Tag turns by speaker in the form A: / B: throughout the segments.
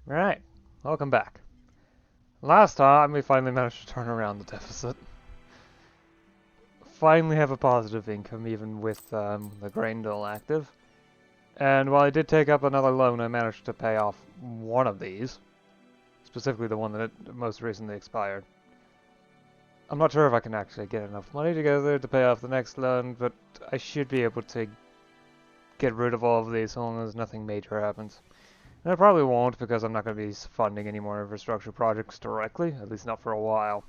A: Right, welcome back. Last time we finally managed to turn around the deficit. Finally have a positive income even with the grain dole active. And while I did take up another loan, I managed to pay off one of these. Specifically the one that most recently expired. I'm not sure if I can actually get enough money together to pay off the next loan, but I should be able to get rid of all of these as long as nothing major happens. And I probably won't because I'm not going to be funding any more infrastructure projects directly, at least not for a while.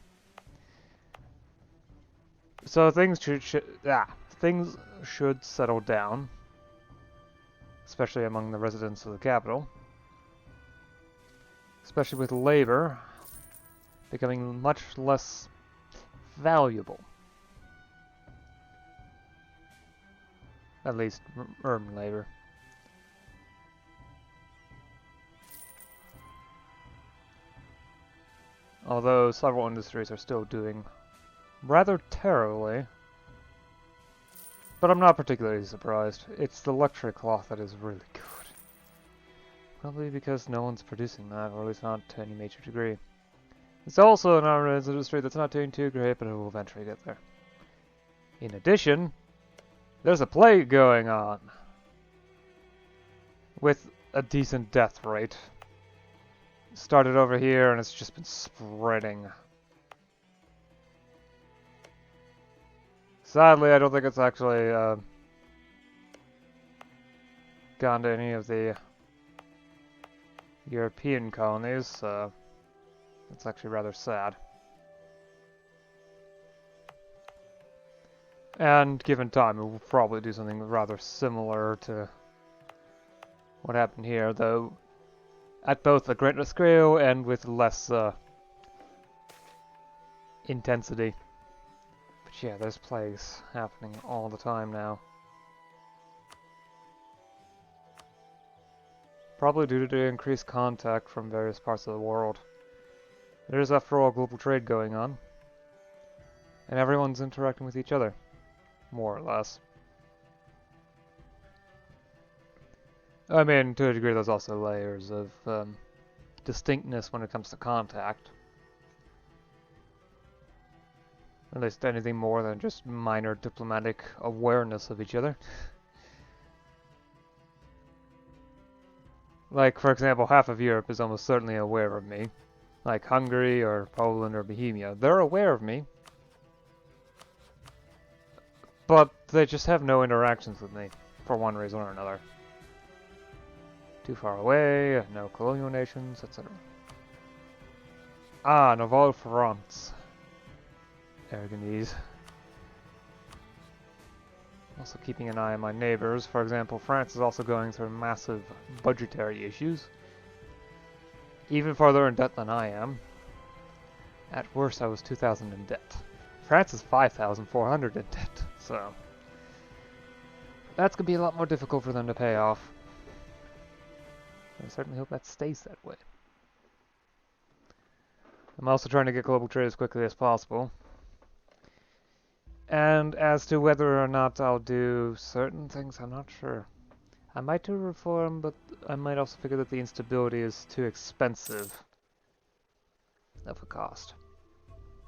A: So things should settle down, especially among the residents of the capital, especially with labor becoming much less valuable. At least urban labor. Although several industries are still doing rather terribly. But I'm not particularly surprised. It's the luxury cloth that is really good. Probably because no one's producing that, or at least not to any major degree. It's also an armaments industry that's not doing too great, but it will eventually get there. In addition, there's a plague going on. With a decent death rate. Started over here and it's just been spreading. Sadly, I don't think it's actually gone to any of the European colonies, so it's actually rather sad. And given time, it will probably do something rather similar to what happened here, though at both a greater scale and with less intensity. But yeah, there's plagues happening all the time now. Probably due to increased contact from various parts of the world. There is, after all, global trade going on. And everyone's interacting with each other. More or less. I mean, to a degree, there's also layers of distinctness when it comes to contact. At least anything more than just minor diplomatic awareness of each other. Like, for example, half of Europe is almost certainly aware of me. Like Hungary or Poland or Bohemia. They're aware of me. But they just have no interactions with me, for one reason or another. Too far away, no colonial nations, etc. Ah, Nouvelle France. Aragonese. Also keeping an eye on my neighbors. For example, France is also going through massive budgetary issues. Even farther in debt than I am. At worst, I was 2,000 in debt. France is 5,400 in debt, so that's going to be a lot more difficult for them to pay off. I certainly hope that stays that way. I'm also trying to get global trade as quickly as possible. And as to whether or not I'll do certain things, I'm not sure. I might do reform, but I might also figure that the instability is too expensive of a cost.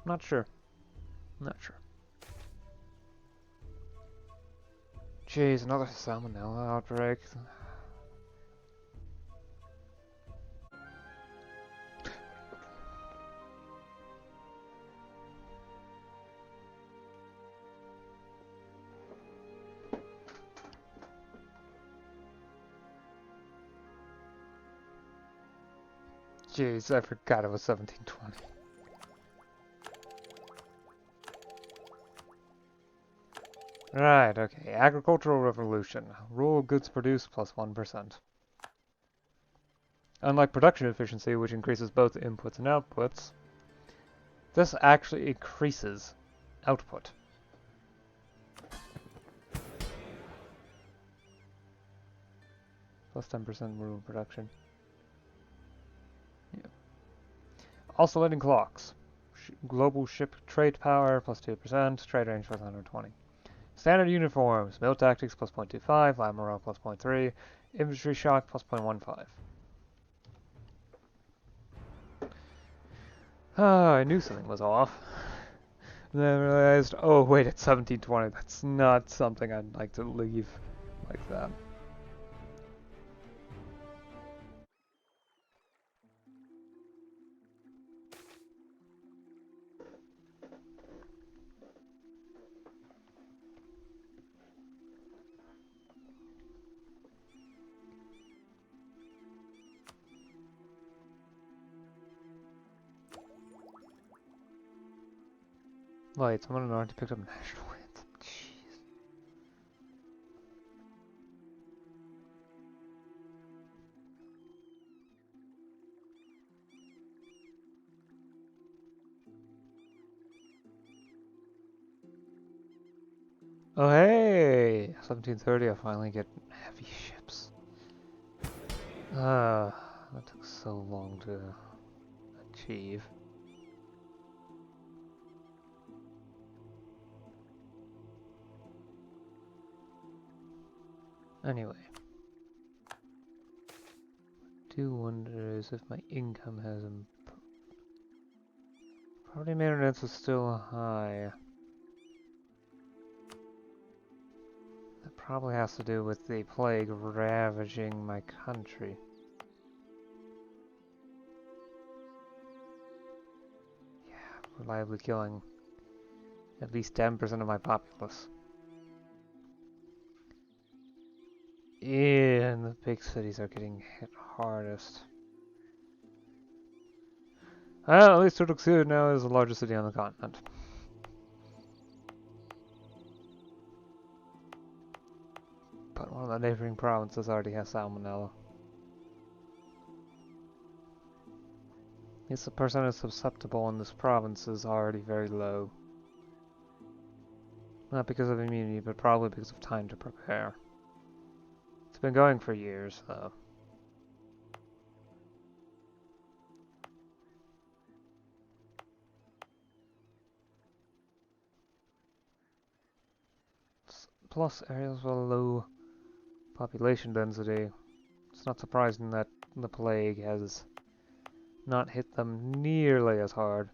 A: Not sure. Not sure. Jeez, another salmonella outbreak. Jeez, I forgot it was 1720. Right, okay. Agricultural revolution. Rural goods produced plus 1%. Unlike production efficiency, which increases both inputs and outputs, this actually increases output. Plus 10% rural production. Yeah. Oscillating clocks. Global ship trade power plus 2%, trade range plus 120. Standard uniforms, mill tactics plus 0.25, land morale plus 0.3, infantry shock plus 0.15. Ah, I knew something was off. And then I realized, oh wait, it's 1720. That's not something I'd like to leave like that. Wait, someone already picked up national anthem. Jeez. Oh hey! 1730, I finally get heavy ships. That took so long to achieve. Anyway. Do wonder is if my income has improved. Property maintenance is still high. That probably has to do with the plague ravaging my country. Yeah, reliably killing at least 10% of my populace. Yeah, and the big cities are getting hit hardest. Well, at least Timbuktu now is the largest city on the continent. But one of the neighboring provinces already has salmonella. Yes, the percentage susceptible in this province is already very low. Not because of immunity, but probably because of time to prepare. It's been going for years, though. Plus, areas with low population density. It's not surprising that the plague has not hit them nearly as hard.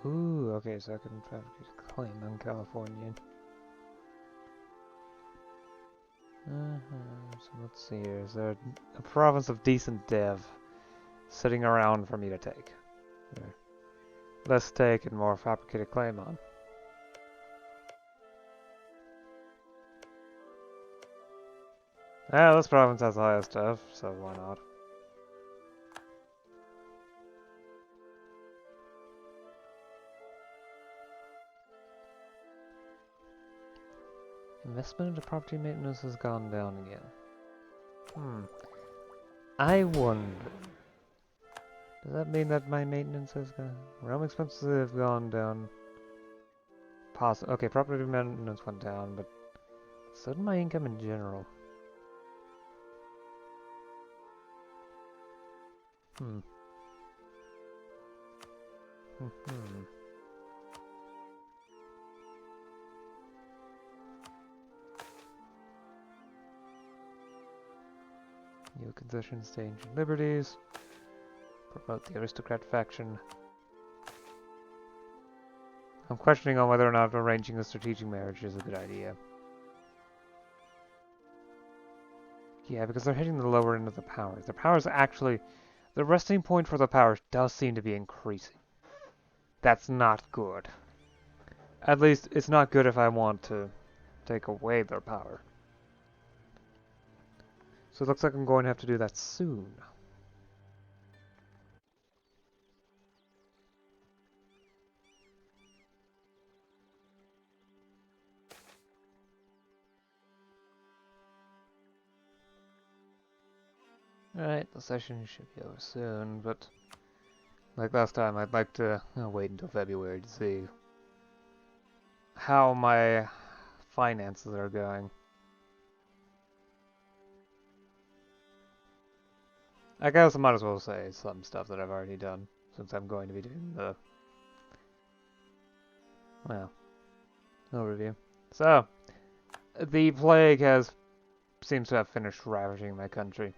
A: Ooh, okay, so I can fabricate a claim on California. So let's see here. Is there a province of decent dev sitting around for me to take? There. Less take and more fabricated claim on. Yeah, this province has the highest dev, so why not? Investment into property maintenance has gone down again. I wonder. Does that mean that my maintenance has gone? Realm expenses have gone down. Okay, property maintenance went down, but so did my income in general. Hmm. New concessions to ancient liberties. Promote the aristocrat faction. I'm questioning on whether or not arranging a strategic marriage is a good idea. Yeah, because they're hitting the lower end of the powers. The powers actually... The resting point for the powers does seem to be increasing. That's not good. At least, it's not good if I want to take away their power. So it looks like I'm going to have to do that soon. Alright, the session should be over soon, but... Like last time, I'd like to wait until February to see how my finances are going. I guess I might as well say some stuff that I've already done, since I'm going to be doing the, well, overview. So, the plague seems to have finished ravaging my country.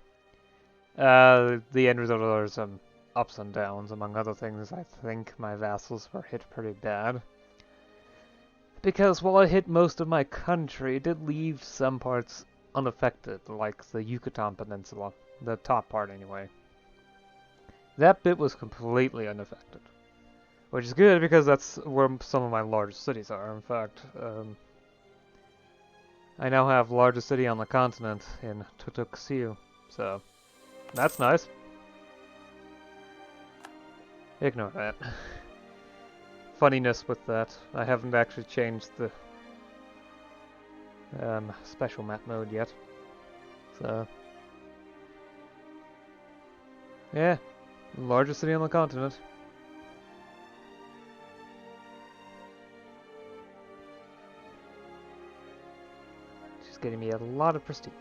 A: The end result are some ups and downs. Among other things, I think my vassals were hit pretty bad. Because while it hit most of my country, it did leave some parts unaffected, like the Yucatan Peninsula. The top part, anyway. That bit was completely unaffected. Which is good, because that's where some of my largest cities are. In fact, I now have largest city on the continent in Tutuxew, so that's nice. Ignore that. Funniness with that. I haven't actually changed the special map mode yet. So, yeah, largest city on the continent. She's getting me a lot of prestige.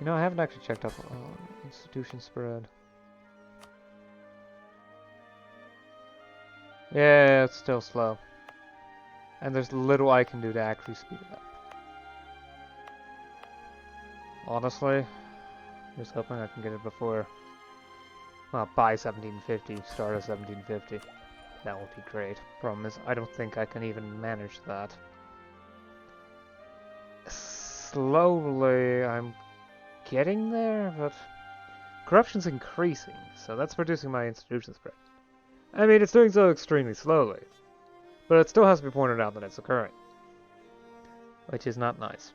A: You know, I haven't actually checked up on institution spread. Yeah, it's still slow. And there's little I can do to actually speed it up. Honestly, just hoping I can get it before, well, by 1750, start of 1750. That would be great. Problem is, I don't think I can even manage that. Slowly, I'm getting there, but corruption's increasing, so that's reducing my institution spread. I mean, it's doing so extremely slowly, but it still has to be pointed out that it's occurring, which is not nice.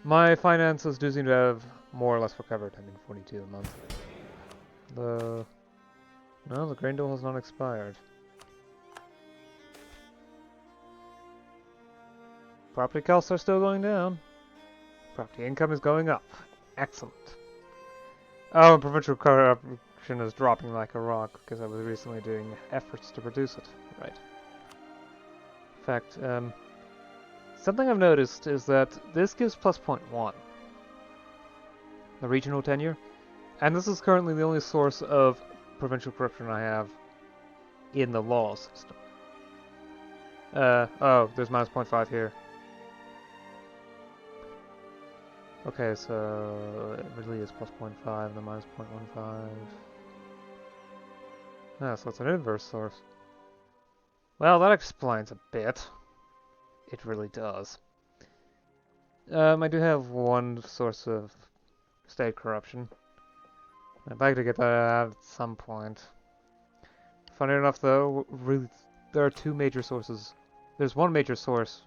A: My finances do seem to have more or less recovered. I mean, 42 a month. No, the grain dole has not expired. Property costs are still going down. Property income is going up. Excellent. Oh, and provincial corruption is dropping like a rock because I was recently doing efforts to reduce it. Right. In fact, something I've noticed is that this gives plus 0.1. The regional tenure. And this is currently the only source of provincial corruption I have in the law system. Oh, there's minus 0.5 here. Okay, so it really is plus 0.5 and then minus 0.15. Ah, so it's an inverse source. Well, that explains a bit. It really does. I do have one source of state corruption. I'd like to get that out at some point. Funny enough, though, really, there are two major sources. There's one major source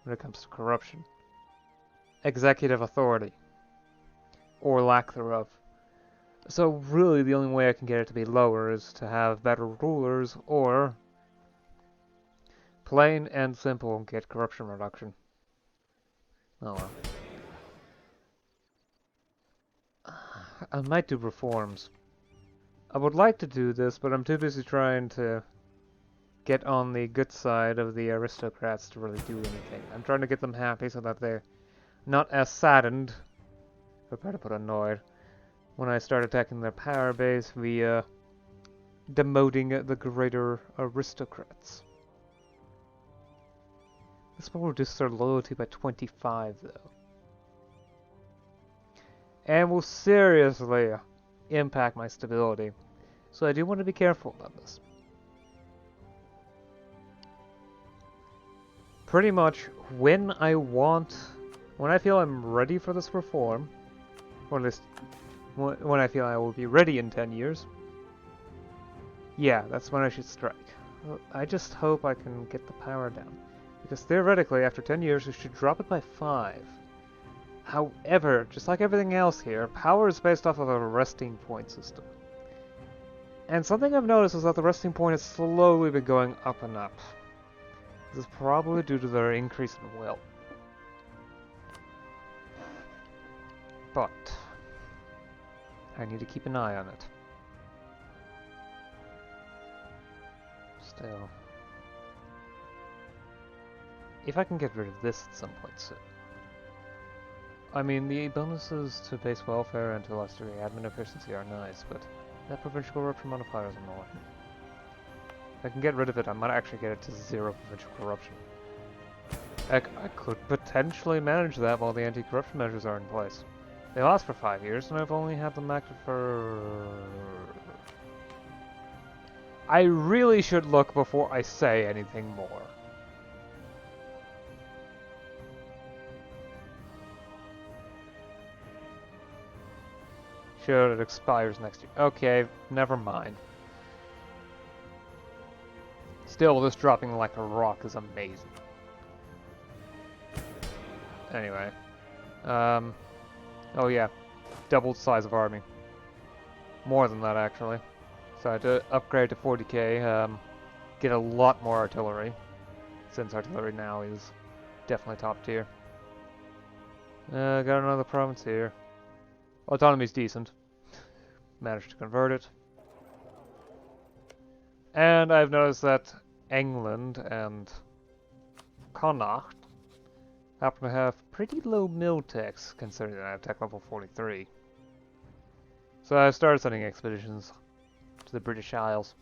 A: when it comes to corruption. Executive authority. Or lack thereof. So really the only way I can get it to be lower is to have better rulers, or plain and simple get corruption reduction. Oh well. I might do reforms. I would like to do this, but I'm too busy trying to get on the good side of the aristocrats to really do anything. I'm trying to get them happy so that they're not as saddened, prepare to put annoyed, when I start attacking their power base via demoting the greater aristocrats. This will reduce their loyalty by 25, though. And will seriously impact my stability. So I do want to be careful about this. Pretty much when I feel I'm ready for this reform, or at least when I feel I will be ready in 10 years, yeah, that's when I should strike. I just hope I can get the power down. Because theoretically, after 10 years, we should drop it by 5. However, just like everything else here, power is based off of a resting point system. And something I've noticed is that the resting point has slowly been going up and up. This is probably due to their increase in will. But I need to keep an eye on it. Still. If I can get rid of this at some point soon. I mean, the bonuses to base welfare and to a lesser degree admin efficiency are nice, but that provincial corruption modifier is annoying. If I can get rid of it, I might actually get it to 0 provincial corruption. Heck, I could potentially manage that while the anti-corruption measures are in place. They last for 5 years, and I've only had them active for... I really should look before I say anything more. Sure, it expires next year. Okay, never mind. Still, this dropping like a rock is amazing. Anyway. Oh yeah. Doubled size of army. More than that, actually. So I had to upgrade to 40k, get a lot more artillery, since artillery now is definitely top tier. Got another province here. Autonomy's decent. Managed to convert it. And I've noticed that England and Connacht happen to have pretty low mill techs, considering I have tech level 43. So I started sending expeditions to the British Isles.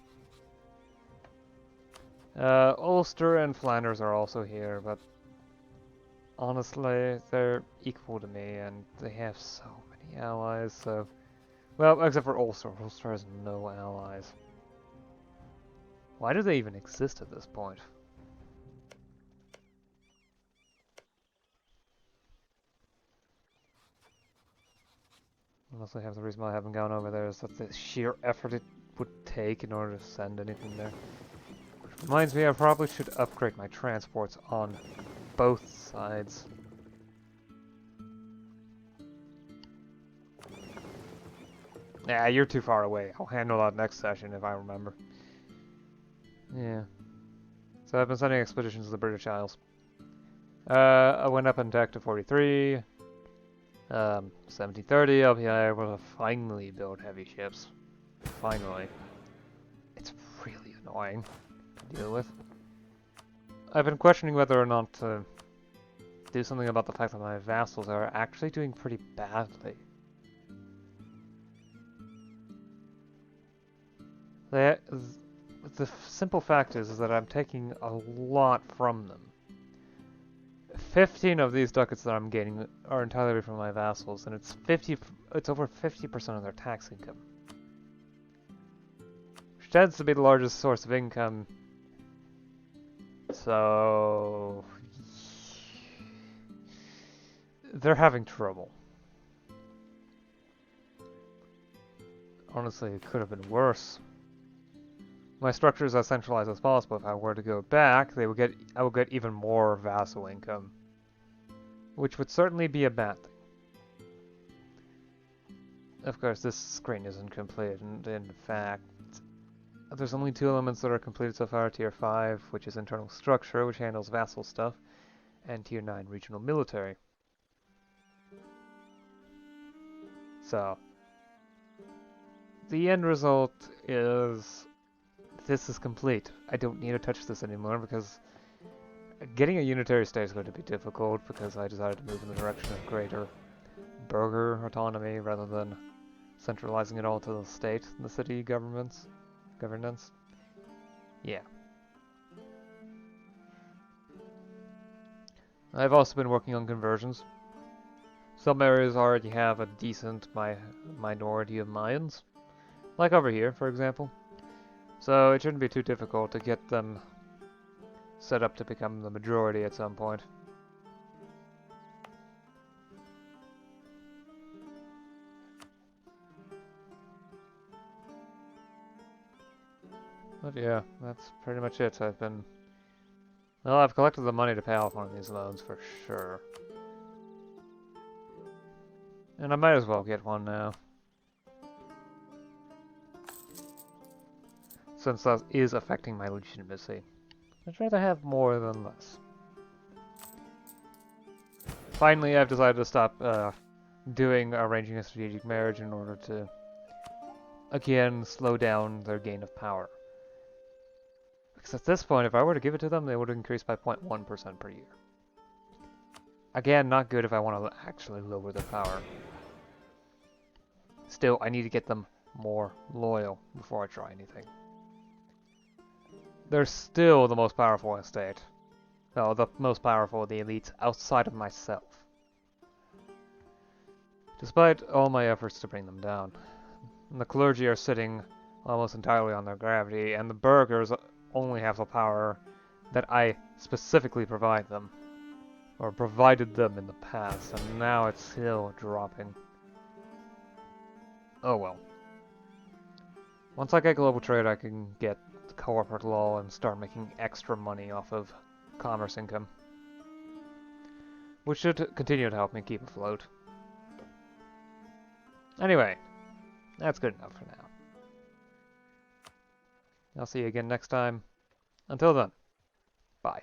A: Ulster and Flanders are also here, but honestly, they're equal to me, and they have so many allies, so... Well, except for Ulster. Ulster has no allies. Why do they even exist at this point? Unless I have the reason why I haven't gone over there is that the sheer effort it would take in order to send anything there. Which reminds me, I probably should upgrade my transports on both sides. Nah, you're too far away. I'll handle that next session if I remember. Yeah. So I've been sending expeditions to the British Isles. I went up in tech to 43. 1730, I'll be able to finally build heavy ships. Finally. It's really annoying to deal with. I've been questioning whether or not to do something about the fact that my vassals are actually doing pretty badly. The simple fact is that I'm taking a lot from them. 15 of these ducats that I'm gaining are entirely from my vassals, and it's over 50% of their tax income. Which tends to be the largest source of income. So... they're having trouble. Honestly, it could have been worse. My structure is as centralized as possible. If I were to go back, I would get even more vassal income. Which would certainly be a bad thing. Of course, this screen isn't complete, and in fact, there's only 2 elements that are completed so far. Tier 5, which is internal structure, which handles vassal stuff, and Tier 9, regional military. So, the end result is... this is complete. I don't need to touch this anymore because getting a unitary state is going to be difficult because I decided to move in the direction of greater burgher autonomy rather than centralizing it all to the state and the city governance. Yeah. I've also been working on conversions. Some areas already have a decent minority of Mayans, like over here, for example. So it shouldn't be too difficult to get them set up to become the majority at some point. But yeah, that's pretty much it. Well, I've collected the money to pay off one of these loans for sure. And I might as well get one now. Since that is affecting my legitimacy. I'd rather have more than less. Finally, I've decided to stop arranging a strategic marriage in order to, again, slow down their gain of power. Because at this point, if I were to give it to them, they would increase by 0.1% per year. Again, not good if I want to actually lower their power. Still, I need to get them more loyal before I try anything. They're still the most powerful estate. No, the most powerful of the elites outside of myself. Despite all my efforts to bring them down. And the clergy are sitting almost entirely on their gravity, and the burghers only have the power that I specifically provide them. Or provided them in the past, and now it's still dropping. Oh well. Once I get global trade, I can get corporate law and start making extra money off of commerce income. Which should continue to help me keep afloat. Anyway, that's good enough for now. I'll see you again next time. Until then, bye.